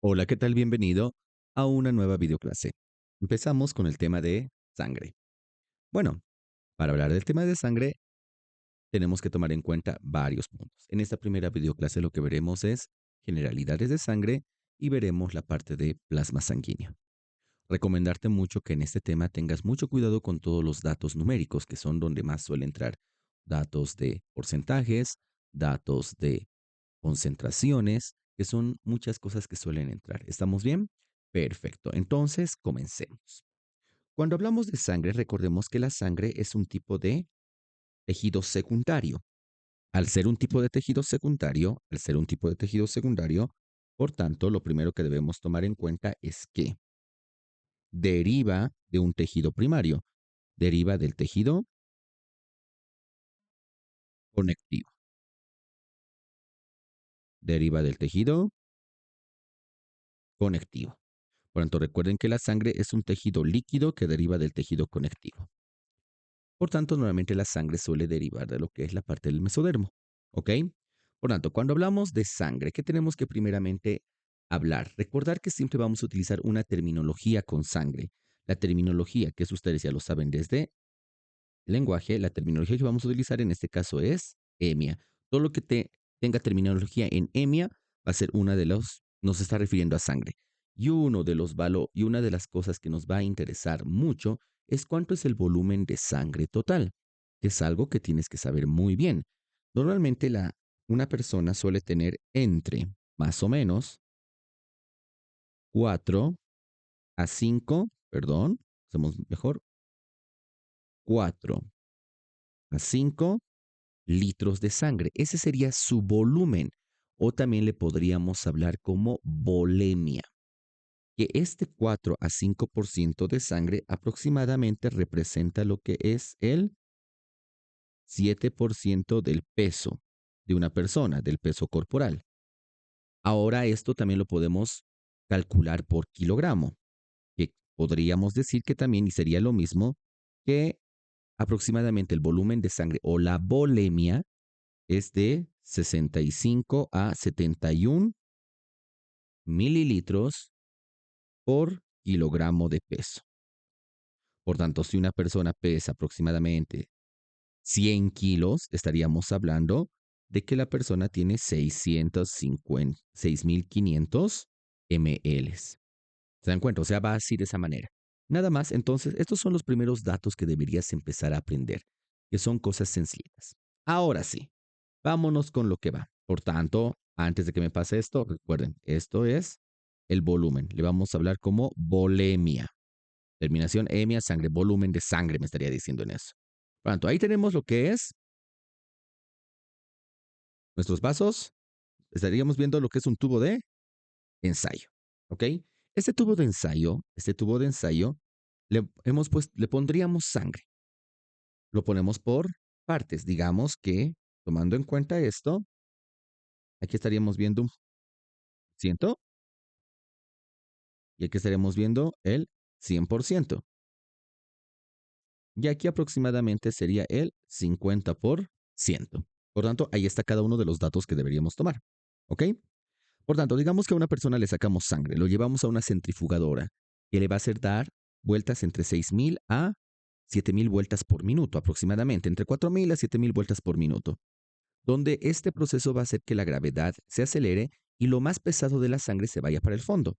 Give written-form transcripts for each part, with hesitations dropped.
Hola, ¿qué tal? Bienvenido a una nueva videoclase. Empezamos con el tema de sangre. Bueno, para hablar del tema de sangre, tenemos que tomar en cuenta varios puntos. En esta primera videoclase lo que veremos es generalidades de sangre y veremos la parte de plasma sanguíneo. Recomendarte mucho que en este tema tengas mucho cuidado con todos los datos numéricos, que son donde más suele entrar datos de porcentajes, datos de concentraciones, que son muchas cosas que suelen entrar. ¿Estamos bien? Perfecto. Entonces, comencemos. Cuando hablamos de sangre, recordemos que la sangre es un tipo de tejido secundario. Al ser un tipo de tejido secundario, por tanto, lo primero que debemos tomar en cuenta es que deriva de un tejido primario, deriva del tejido conectivo, deriva del tejido conectivo. Por tanto, recuerden que la sangre es un tejido líquido que deriva del tejido conectivo. Por tanto, normalmente la sangre suele derivar de lo que es la parte del mesodermo, ¿ok? Por tanto, cuando hablamos de sangre, ¿qué tenemos que primeramente hablar? Recordar que siempre vamos a utilizar una terminología con sangre. La terminología, que es ustedes ya lo saben desde el lenguaje, la terminología que vamos a utilizar en este caso es EMIA. Todo lo que tenga terminología en EMIA va a ser una de los, nos está refiriendo a sangre. Y una de las cosas que nos va a interesar mucho es cuánto es el volumen de sangre total, que es algo que tienes que saber muy bien. Normalmente una persona suele tener entre más o menos 4 a 5, perdón, hacemos mejor, 4 a 5 litros de sangre. Ese sería su volumen. O también le podríamos hablar como volemia, que este 4 a 5% de sangre aproximadamente representa lo que es el 7% del peso de una persona, del peso corporal. Ahora esto también lo podemos calcular por kilogramo, que podríamos decir que también y sería lo mismo que aproximadamente el volumen de sangre o la volemia es de 65 a 71 mililitros por kilogramo de peso. Por tanto, si una persona pesa aproximadamente 100 kilos, estaríamos hablando de que la persona tiene 6.500 ml. ¿Se dan cuenta? O sea, va así de esa manera. Nada más, entonces, estos son los primeros datos que deberías empezar a aprender, que son cosas sencillas. Ahora sí, vámonos con lo que va. Por tanto, antes de que me pase esto, recuerden, esto es el volumen. Le vamos a hablar como volemia. Terminación emia, sangre, volumen de sangre, me estaría diciendo en eso. Por tanto, ahí tenemos lo que es nuestros vasos. Estaríamos viendo lo que es un tubo de ensayo. ¿Ok? Este tubo de ensayo, le pondríamos sangre. Lo ponemos por partes. Digamos que, tomando en cuenta esto, aquí estaríamos viendo un ciento y aquí estaríamos viendo el 100%. Y aquí aproximadamente sería el 50%. Por tanto, ahí está cada uno de los datos que deberíamos tomar. ¿Ok? Por tanto, digamos que a una persona le sacamos sangre, lo llevamos a una centrifugadora que le va a hacer dar vueltas entre 6.000 a 7.000 vueltas por minuto aproximadamente, entre 4.000 a 7.000 vueltas por minuto, donde este proceso va a hacer que la gravedad se acelere y lo más pesado de la sangre se vaya para el fondo.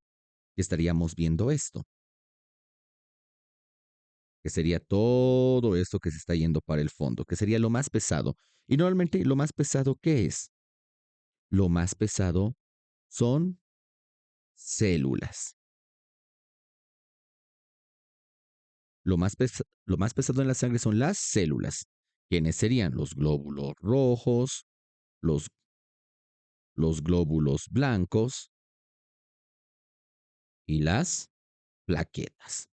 Y estaríamos viendo esto, que sería todo esto que se está yendo para el fondo, que sería lo más pesado. Y normalmente lo más pesado, ¿qué es? Lo más pesado son células. Lo más pesado en la sangre son las células, quienes serían los glóbulos rojos, los, los glóbulos blancos y las plaquetas,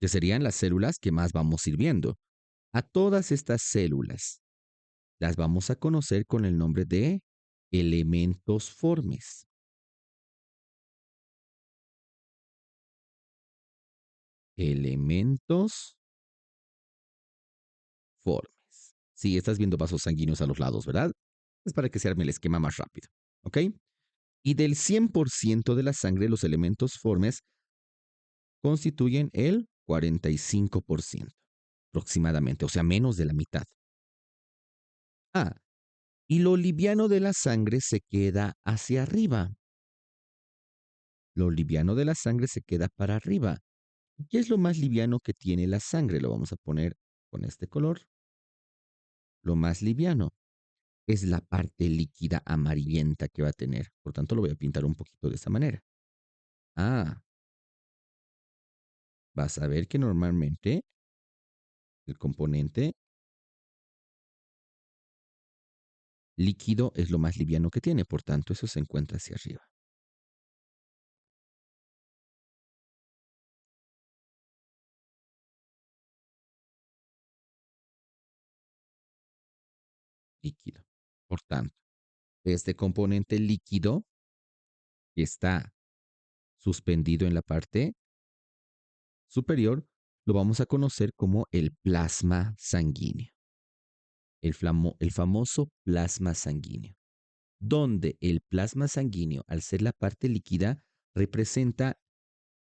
que serían las células que más vamos a ir viendo. A todas estas células las vamos a conocer con el nombre de elementos formes. Elementos formes. Sí, estás viendo vasos sanguíneos a los lados, ¿verdad? Es para que se arme el esquema más rápido. ¿Ok? Y del 100% de la sangre, los elementos formes constituyen el 45%, aproximadamente, o sea, menos de la mitad. Ah, y lo liviano de la sangre se queda hacia arriba. Lo liviano de la sangre se queda para arriba. ¿Qué es lo más liviano que tiene la sangre? Lo vamos a poner con este color. Lo más liviano es la parte líquida amarillenta que va a tener. Por tanto, lo voy a pintar un poquito de esta manera. Ah, vas a ver que normalmente el componente líquido es lo más liviano que tiene. Por tanto, eso se encuentra hacia arriba. Líquido. Por tanto, este componente líquido que está suspendido en la parte superior lo vamos a conocer como el plasma sanguíneo. El famoso plasma sanguíneo, donde el plasma sanguíneo, al ser la parte líquida, representa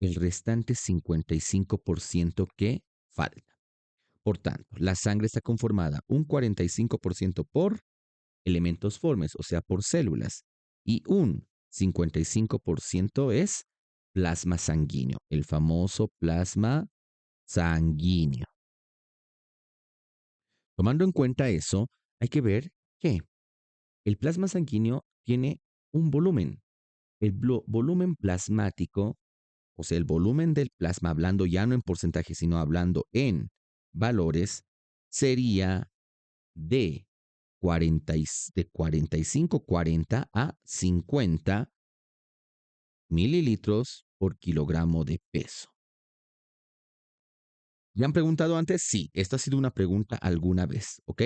el restante 55% que falta. Por tanto, la sangre está conformada un 45% por elementos formes, o sea, por células, y un 55% es plasma sanguíneo, el famoso plasma sanguíneo. Tomando en cuenta eso, hay que ver que el plasma sanguíneo tiene un volumen. El volumen plasmático, o sea, el volumen del plasma, hablando ya no en porcentaje, sino hablando en valores, sería de 45, 40 a 50 mililitros por kilogramo de peso. ¿Me han preguntado antes? Sí, esta ha sido una pregunta alguna vez, ¿ok?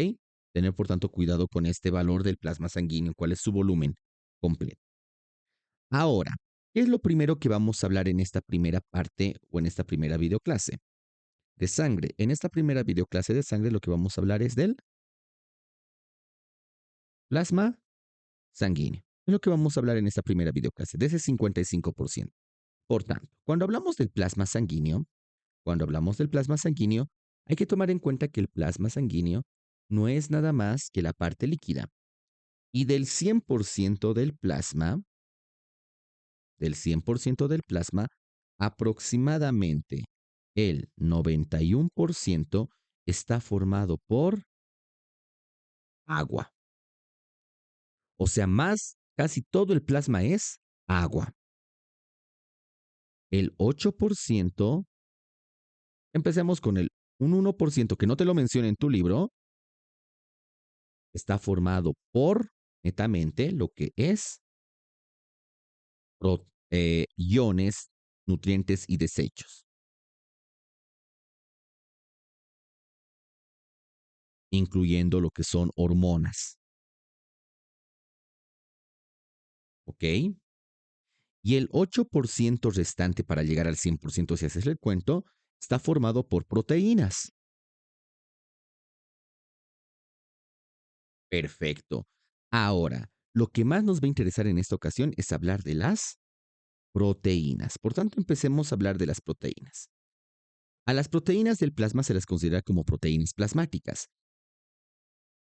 Tener por tanto cuidado con este valor del plasma sanguíneo, cuál es su volumen completo. Ahora, ¿qué es lo primero que vamos a hablar en esta primera parte o en esta primera videoclase? De sangre. En esta primera videoclase de sangre lo que vamos a hablar es del plasma sanguíneo. Es lo que vamos a hablar en esta primera videoclase, de ese 55%. Por tanto, cuando hablamos del plasma sanguíneo, hay que tomar en cuenta que el plasma sanguíneo no es nada más que la parte líquida. Y del 100% del plasma, aproximadamente el 91% está formado por agua. O sea, más, casi todo el plasma es agua. El 8%, empecemos con un 1% que no te lo menciona en tu libro, está formado por netamente lo que es iones, nutrientes y desechos, incluyendo lo que son hormonas. ¿Ok? Y el 8% restante para llegar al 100%, si haces el cuento, está formado por proteínas. Perfecto. Ahora, lo que más nos va a interesar en esta ocasión es hablar de las proteínas. Por tanto, empecemos a hablar de las proteínas. A las proteínas del plasma se las considera como proteínas plasmáticas.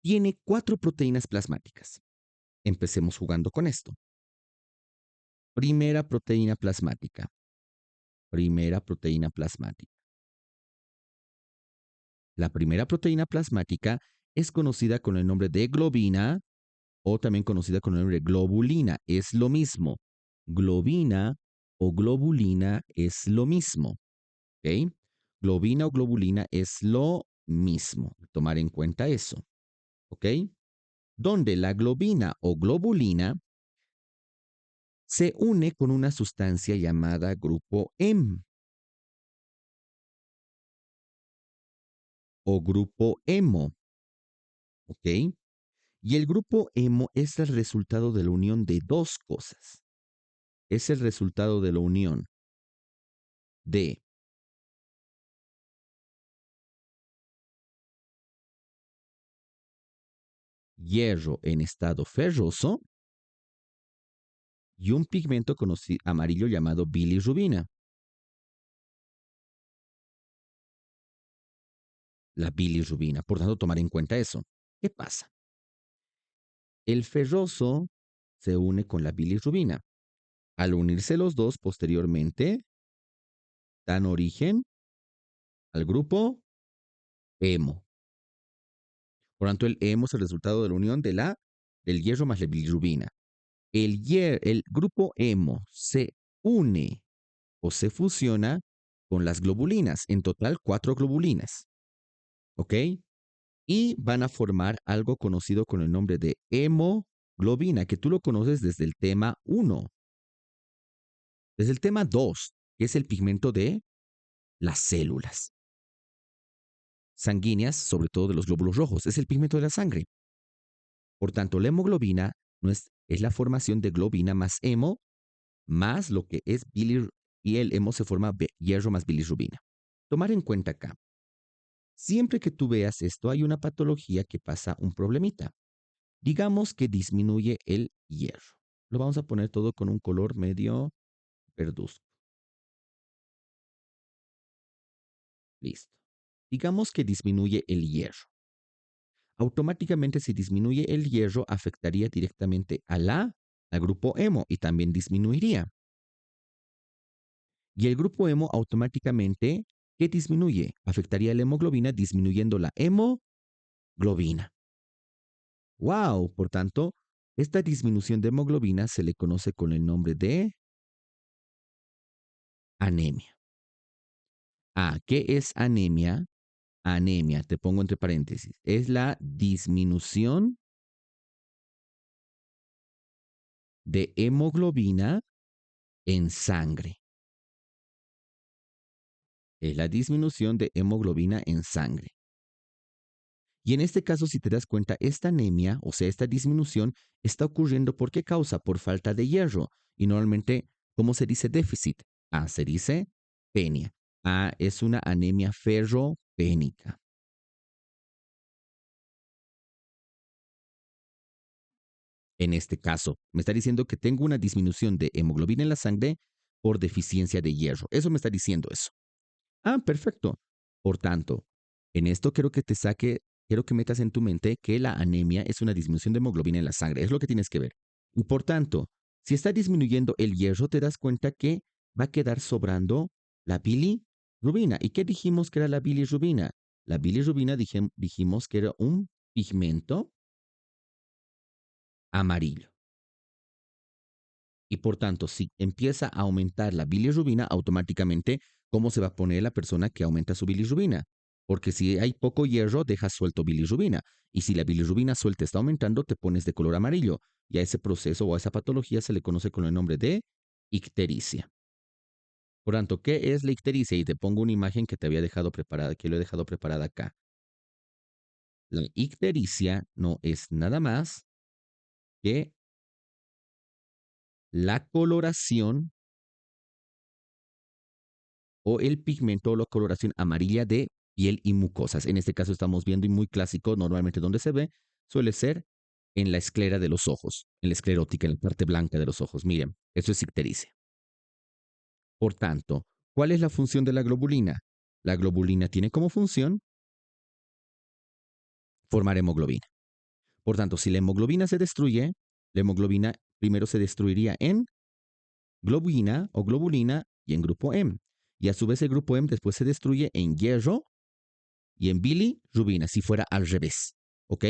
Tiene 4 proteínas plasmáticas. Empecemos jugando con esto. Primera proteína plasmática. Primera proteína plasmática. La primera proteína plasmática es conocida con el nombre de globina o también conocida con el nombre de globulina. Es lo mismo. Globina o globulina es lo mismo. ¿Ok? Globina o globulina es lo mismo. Tomar en cuenta eso. ¿Ok? Donde la globina o globulina se une con una sustancia llamada grupo M o grupo hemo. ¿Ok? Y el grupo hemo es el resultado de la unión de dos cosas. Es el resultado de la unión de hierro en estado ferroso y un pigmento amarillo llamado bilirrubina. La bilirrubina. Por tanto, tomar en cuenta eso. ¿Qué pasa? El ferroso se une con la bilirrubina. Al unirse los dos posteriormente, dan origen al grupo hemo. Por tanto, el hemo es el resultado de la unión del hierro más la bilirrubina. El grupo hemo se une o se fusiona con las globulinas, en total 4 globulinas, ¿ok? Y van a formar algo conocido con el nombre de hemoglobina, que tú lo conoces desde el tema 1. Desde el tema 2, que es el pigmento de las células sanguíneas, sobre todo de los glóbulos rojos, es el pigmento de la sangre. Por tanto, la hemoglobina no es la formación de globina más hemo, más lo que es bilir, y el hemo se forma hierro más bilirrubina. Tomar en cuenta acá, siempre que tú veas esto, hay una patología que pasa un problemita. Digamos que disminuye el hierro. Lo vamos a poner todo con un color medio verduzco. Listo. Digamos que disminuye el hierro. Automáticamente, si disminuye el hierro, afectaría directamente al grupo hemo y también disminuiría. Y el grupo hemo automáticamente, ¿qué disminuye? Afectaría la hemoglobina disminuyendo la hemoglobina. ¡Wow! Por tanto, esta disminución de hemoglobina se le conoce con el nombre de anemia. Ah, ¿qué es anemia? Anemia, te pongo entre paréntesis, es la disminución de hemoglobina en sangre. Es la disminución de hemoglobina en sangre. Y en este caso, si te das cuenta, esta anemia, o sea, esta disminución, está ocurriendo ¿por qué causa? Por falta de hierro. Y normalmente, ¿cómo se dice déficit? Ah, se dice penia. Ah, es una anemia ferropénica. En este caso, me está diciendo que tengo una disminución de hemoglobina en la sangre por deficiencia de hierro. Eso me está diciendo eso. Ah, perfecto. Por tanto, en esto quiero que metas en tu mente que la anemia es una disminución de hemoglobina en la sangre. Es lo que tienes que ver. Y por tanto, si está disminuyendo el hierro, te das cuenta que va a quedar sobrando la bilirrubina. ¿Y qué dijimos que era la bilirrubina? La bilirrubina dijimos que era un pigmento amarillo. Y por tanto, si empieza a aumentar la bilirrubina, automáticamente, ¿cómo se va a poner la persona que aumenta su bilirrubina? Porque si hay poco hierro, dejas suelto bilirrubina. Y si la bilirrubina suelta está aumentando, te pones de color amarillo. Y a ese proceso o a esa patología se le conoce con el nombre de ictericia. Por tanto, ¿qué es la ictericia? Y te pongo una imagen que te había dejado preparada, que lo he dejado preparada acá. La ictericia no es nada más que la coloración o el pigmento o la coloración amarilla de piel y mucosas. En este caso estamos viendo y muy clásico, normalmente donde se ve, suele ser en la esclera de los ojos, en la esclerótica, en la parte blanca de los ojos. Miren, eso es ictericia. Por tanto, ¿cuál es la función de la globulina? La globulina tiene como función formar hemoglobina. Por tanto, si la hemoglobina se destruye, la hemoglobina primero se destruiría en globina o globulina y en grupo M. Y a su vez el grupo M después se destruye en hierro y en bilirrubina, si fuera al revés. ¿Ok?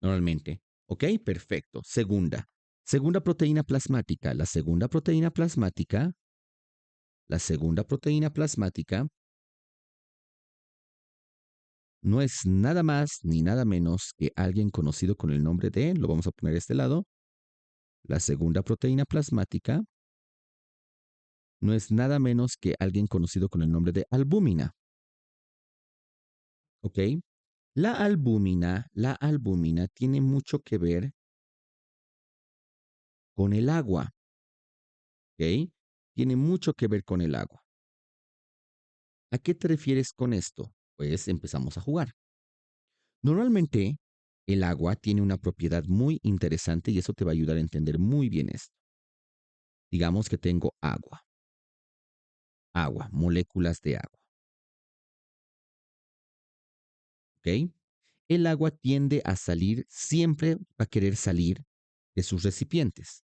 Normalmente. ¿Ok? Perfecto. Segunda proteína plasmática. La segunda proteína plasmática no es nada más ni nada menos que alguien conocido con el nombre de, lo vamos a poner a este lado, la segunda proteína plasmática no es nada menos que alguien conocido con el nombre de albúmina. ¿Ok? La albúmina tiene mucho que ver con el agua. ¿Ok? Tiene mucho que ver con el agua. ¿A qué te refieres con esto? Pues empezamos a jugar. Normalmente, el agua tiene una propiedad muy interesante y eso te va a ayudar a entender muy bien esto. Digamos que tengo agua, moléculas de agua, ¿ok? El agua tiende a salir, siempre va a querer salir de sus recipientes.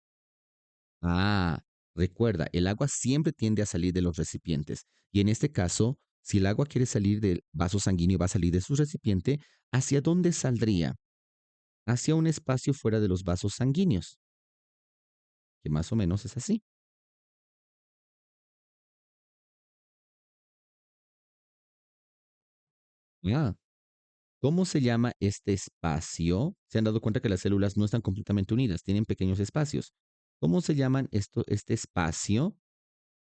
Ah, recuerda, el agua siempre tiende a salir de los recipientes. Y en este caso, si el agua quiere salir del vaso sanguíneo, va a salir de su recipiente, ¿hacia dónde saldría? Hacia un espacio fuera de los vasos sanguíneos, que más o menos es así. Ah, ¿cómo se llama este espacio? Se han dado cuenta que las células no están completamente unidas, tienen pequeños espacios. ¿Cómo se llaman este espacio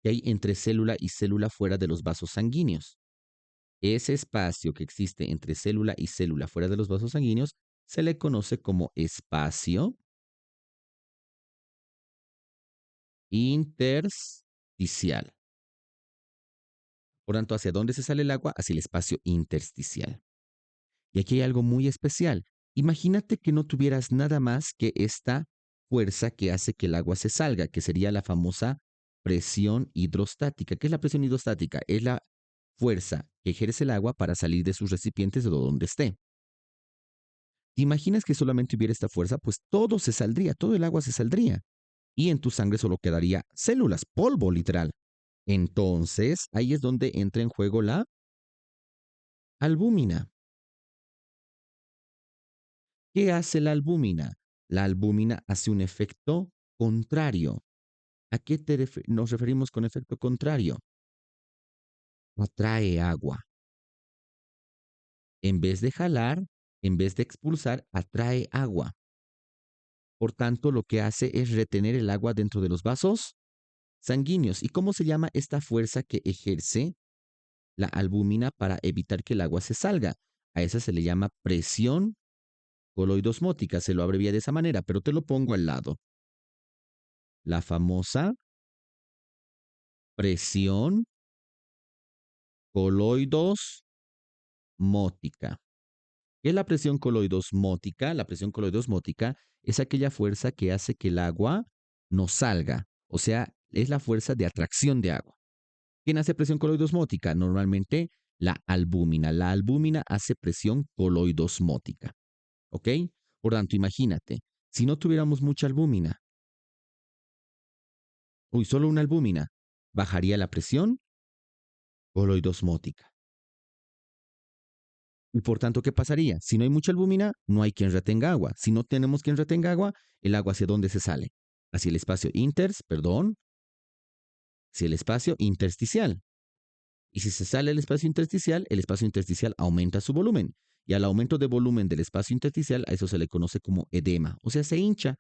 que hay entre célula y célula fuera de los vasos sanguíneos? Ese espacio que existe entre célula y célula fuera de los vasos sanguíneos se le conoce como espacio intersticial. Por tanto, ¿hacia dónde se sale el agua? Hacia el espacio intersticial. Y aquí hay algo muy especial. Imagínate que no tuvieras nada más que esta fuerza que hace que el agua se salga, que sería la famosa presión hidrostática. ¿Qué es la presión hidrostática? Es la fuerza que ejerce el agua para salir de sus recipientes de donde esté. ¿Te imaginas que solamente hubiera esta fuerza? Pues todo se saldría, todo el agua se saldría. Y en tu sangre solo quedaría células, polvo literal. Entonces, ahí es donde entra en juego la albúmina. ¿Qué hace la albúmina? La albúmina hace un efecto contrario. ¿A qué nos referimos con efecto contrario? Atrae agua. En vez de jalar, en vez de expulsar, atrae agua. Por tanto, lo que hace es retener el agua dentro de los vasos sanguíneos. ¿Y cómo se llama esta fuerza que ejerce la albúmina para evitar que el agua se salga? A esa se le llama presión coloidosmótica, se lo abrevia de esa manera, pero te lo pongo al lado. La famosa presión coloidosmótica. ¿Qué es la presión coloidosmótica? La presión coloidosmótica es aquella fuerza que hace que el agua no salga, o sea, es la fuerza de atracción de agua. ¿Quién hace presión coloidosmótica? Normalmente la albúmina. La albúmina hace presión coloidosmótica. ¿Ok? Por tanto, imagínate, si no tuviéramos mucha albúmina, solo una albúmina, bajaría la presión coloidosmótica. Y por tanto, ¿qué pasaría? Si no hay mucha albúmina, no hay quien retenga agua. Si no tenemos quien retenga agua, el agua hacia dónde se sale? Hacia el espacio hacia el espacio intersticial. Y si se sale el espacio intersticial aumenta su volumen. Y al aumento de volumen del espacio intersticial, a eso se le conoce como edema. O sea, se hincha.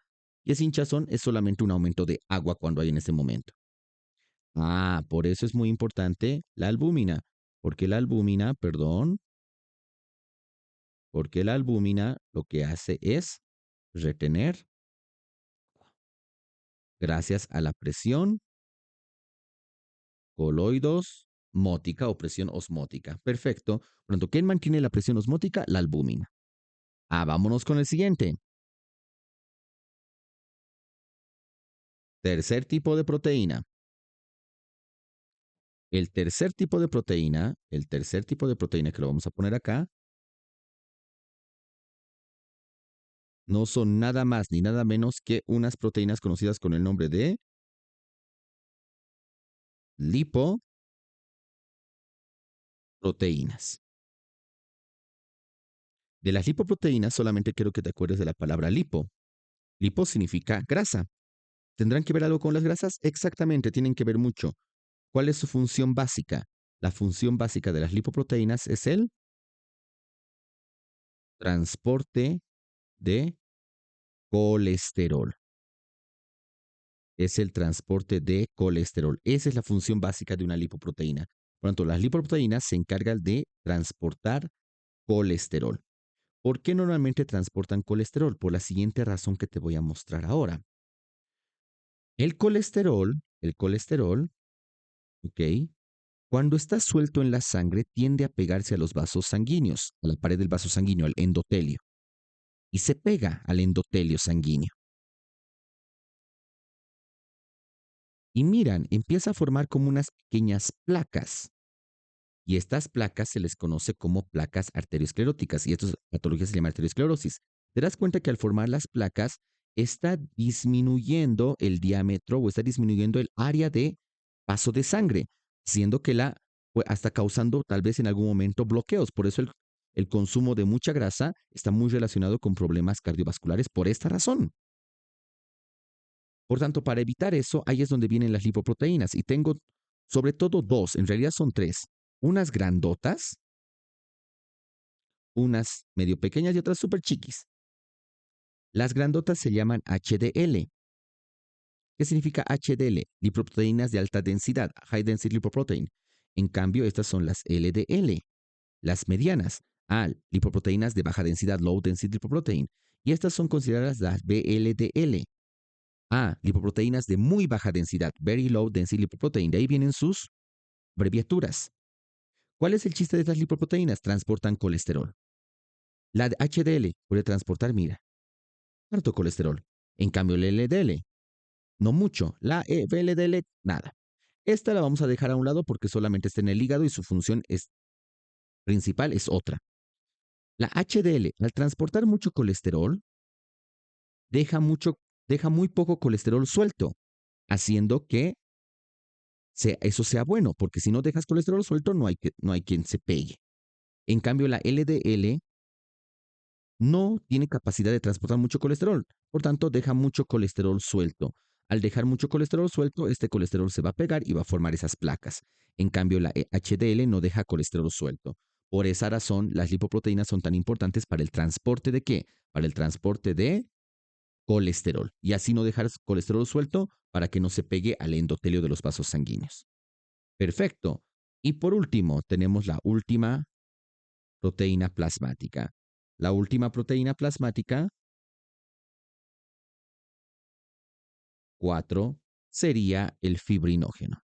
Y ese hinchazón es solamente un aumento de agua cuando hay en ese momento. Ah, por eso es muy importante la albúmina. Porque la albúmina, perdón, porque la albúmina lo que hace es retener gracias a la presión coloidosmótica o presión osmótica. Perfecto. Por lo tanto, ¿quién mantiene la presión osmótica? La albúmina. Ah, vámonos con el siguiente. Tercer tipo de proteína. El tercer tipo de proteína que lo vamos a poner acá, no son nada más ni nada menos que unas proteínas conocidas con el nombre de lipoproteínas. De las lipoproteínas solamente quiero que te acuerdes de la palabra lipo. Lipo significa grasa. ¿Tendrán que ver algo con las grasas? Exactamente, tienen que ver mucho. ¿Cuál es su función básica? La función básica de las lipoproteínas es el transporte de colesterol. Es el transporte de colesterol. Esa es la función básica de una lipoproteína. Por lo tanto, las lipoproteínas se encargan de transportar colesterol. ¿Por qué normalmente transportan colesterol? Por la siguiente razón que te voy a mostrar ahora. El colesterol, ¿ok? Cuando está suelto en la sangre, tiende a pegarse a los vasos sanguíneos, a la pared del vaso sanguíneo, al endotelio, y se pega al endotelio sanguíneo. y miran, empieza a formar como unas pequeñas placas. Y estas placas se les conoce como placas arterioscleróticas y esta patología se llama arteriosclerosis. Te das cuenta que al formar las placas está disminuyendo el diámetro o está disminuyendo el área de paso de sangre, siendo que pues, hasta causando tal vez en algún momento bloqueos. Por eso el consumo de mucha grasa está muy relacionado con problemas cardiovasculares por esta razón. Por tanto, para evitar eso, ahí es donde vienen las lipoproteínas. Y tengo sobre todo dos, en realidad son tres. Unas grandotas, unas medio pequeñas y otras súper chiquis. Las grandotas se llaman HDL. ¿Qué significa HDL? Lipoproteínas de alta densidad, High Density Lipoprotein. En cambio, estas son las LDL, las medianas. Lipoproteínas de baja densidad, Low Density Lipoprotein. Y estas son consideradas las VLDL. Lipoproteínas de muy baja densidad, Very Low Density Lipoprotein. De ahí vienen sus abreviaturas. ¿Cuál es el chiste de estas lipoproteínas? Transportan colesterol. La de HDL puede transportar, mira, harto colesterol. En cambio, el LDL, no mucho. La VLDL, nada. Esta la vamos a dejar a un lado porque solamente está en el hígado y su función principal es otra. La HDL, al transportar mucho colesterol, deja, deja muy poco colesterol suelto, haciendo que eso sea bueno, porque si no dejas colesterol suelto, no hay quien se pegue. En cambio, la LDL no tiene capacidad de transportar mucho colesterol, por tanto, deja mucho colesterol suelto. Al dejar mucho colesterol suelto, este colesterol se va a pegar y va a formar esas placas. En cambio, la HDL no deja colesterol suelto. Por esa razón, las lipoproteínas son tan importantes para el transporte de qué? Para el transporte de colesterol. Y así no dejar colesterol suelto para que no se pegue al endotelio de los vasos sanguíneos. Perfecto. Y por último, tenemos la última proteína plasmática. La última proteína plasmática, 4, sería el fibrinógeno.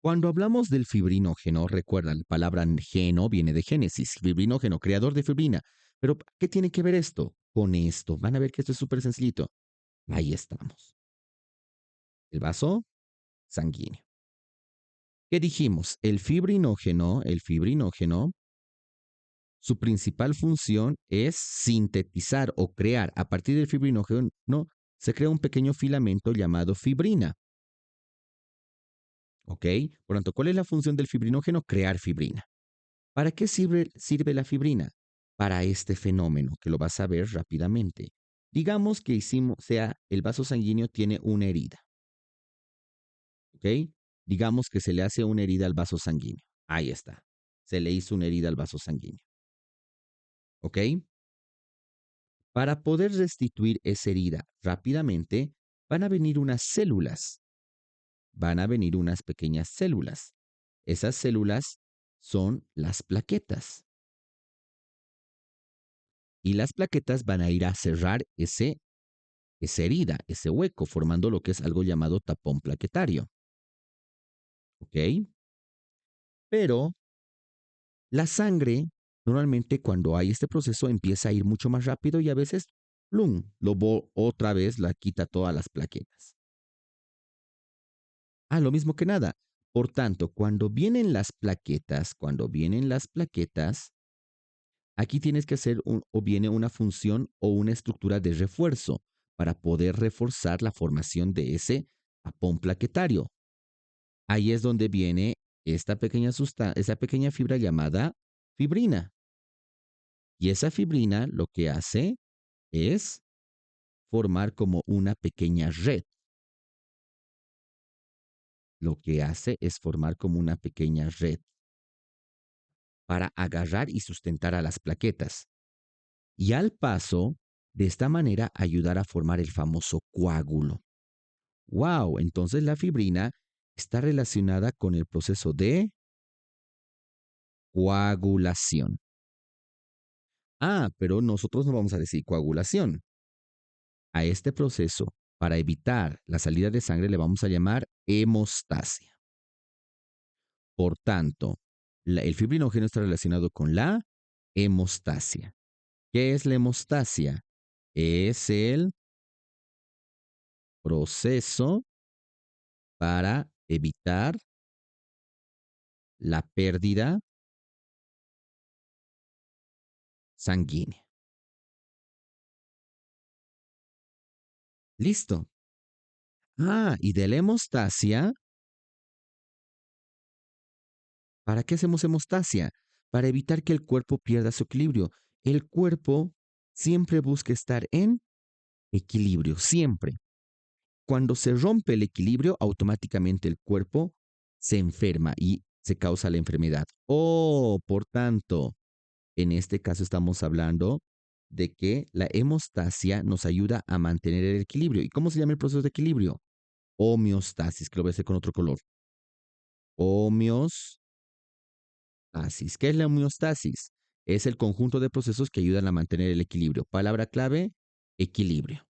Cuando hablamos del fibrinógeno, recuerda, la palabra geno viene de Génesis, fibrinógeno, creador de fibrina. Pero, ¿qué tiene que ver esto con esto? Van a ver que esto es súper sencillito. Ahí estamos. El vaso sanguíneo. ¿Qué dijimos? El fibrinógeno, su principal función es sintetizar o crear. A partir del fibrinógeno, se crea un pequeño filamento llamado fibrina. ¿Ok? Por lo tanto, ¿cuál es la función del fibrinógeno? Crear fibrina. ¿Para qué sirve la fibrina? Para este fenómeno, que lo vas a ver rápidamente. Digamos que el vaso sanguíneo tiene una herida. ¿Ok? Digamos que se le hace una herida al vaso sanguíneo. Ahí está. Se le hizo una herida al vaso sanguíneo. ¿Ok? Para poder restituir esa herida rápidamente, van a venir unas células. Van a venir unas pequeñas células. Esas células son las plaquetas. Y las plaquetas van a ir a cerrar esa herida, ese hueco, formando lo que es algo llamado tapón plaquetario. ¿Ok? Pero la sangre, normalmente cuando hay este proceso, empieza a ir mucho más rápido y a veces, ¡plum!, otra vez la quita todas las plaquetas. Lo mismo que nada. Por tanto, cuando vienen las plaquetas, aquí tienes que hacer o viene una función o una estructura de refuerzo para poder reforzar la formación de ese tapón plaquetario. Ahí es donde viene esa pequeña fibra llamada fibrina. Y esa fibrina lo que hace es formar como una pequeña red. Lo que hace es formar como una pequeña red para agarrar y sustentar a las plaquetas. Y al paso, de esta manera, ayudar a formar el famoso coágulo. ¡Wow! Entonces la fibrina está relacionada con el proceso de coagulación. Pero nosotros no vamos a decir coagulación. A este proceso, para evitar la salida de sangre, le vamos a llamar hemostasia. Por tanto, el fibrinógeno está relacionado con la hemostasia. ¿Qué es la hemostasia? Es el proceso para evitar la pérdida sanguínea. Listo. Y de la hemostasia, ¿para qué hacemos hemostasia? Para evitar que el cuerpo pierda su equilibrio. El cuerpo siempre busca estar en equilibrio, siempre. Cuando se rompe el equilibrio, automáticamente el cuerpo se enferma y se causa la enfermedad. Por tanto, en este caso estamos hablando de que la hemostasia nos ayuda a mantener el equilibrio. ¿Y cómo se llama el proceso de equilibrio? Homeostasis, que lo voy a hacer con otro color. Homeostasis. ¿Qué es la homeostasis? Es el conjunto de procesos que ayudan a mantener el equilibrio. Palabra clave, equilibrio.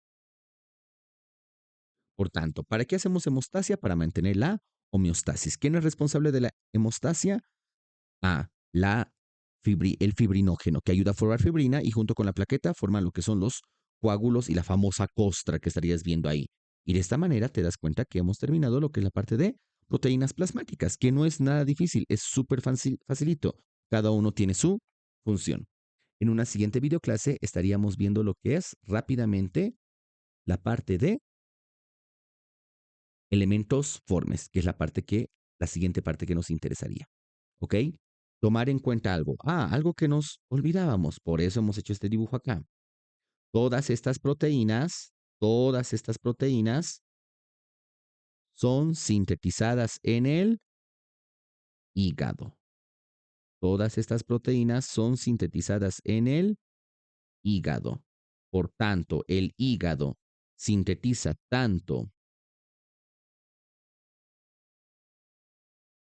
Por tanto, ¿para qué hacemos hemostasia? Para mantener la homeostasis. ¿Quién es responsable de la hemostasia? El fibrinógeno, que ayuda a formar fibrina y junto con la plaqueta forman lo que son los coágulos y la famosa costra que estarías viendo ahí. Y de esta manera te das cuenta que hemos terminado lo que es la parte de proteínas plasmáticas, que no es nada difícil, es súper facilito. Cada uno tiene su función. En una siguiente videoclase estaríamos viendo lo que es rápidamente la parte de elementos formes, que es la siguiente parte que nos interesaría. ¿Ok? Tomar en cuenta algo. Algo que nos olvidábamos. Por eso hemos hecho este dibujo acá. Todas estas proteínas son sintetizadas en el hígado. Todas estas proteínas son sintetizadas en el hígado. Por tanto, el hígado sintetiza tanto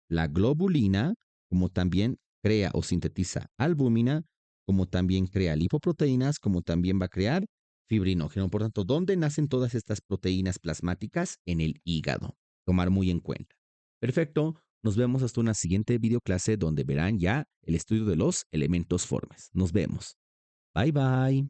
la globulina, como también crea o sintetiza albúmina, como también crea lipoproteínas, como también va a crear fibrinógeno. Por tanto, ¿dónde nacen todas estas proteínas plasmáticas? En el hígado. Tomar muy en cuenta. Perfecto. Nos vemos hasta una siguiente videoclase donde verán ya el estudio de los elementos formes. Nos vemos. Bye bye.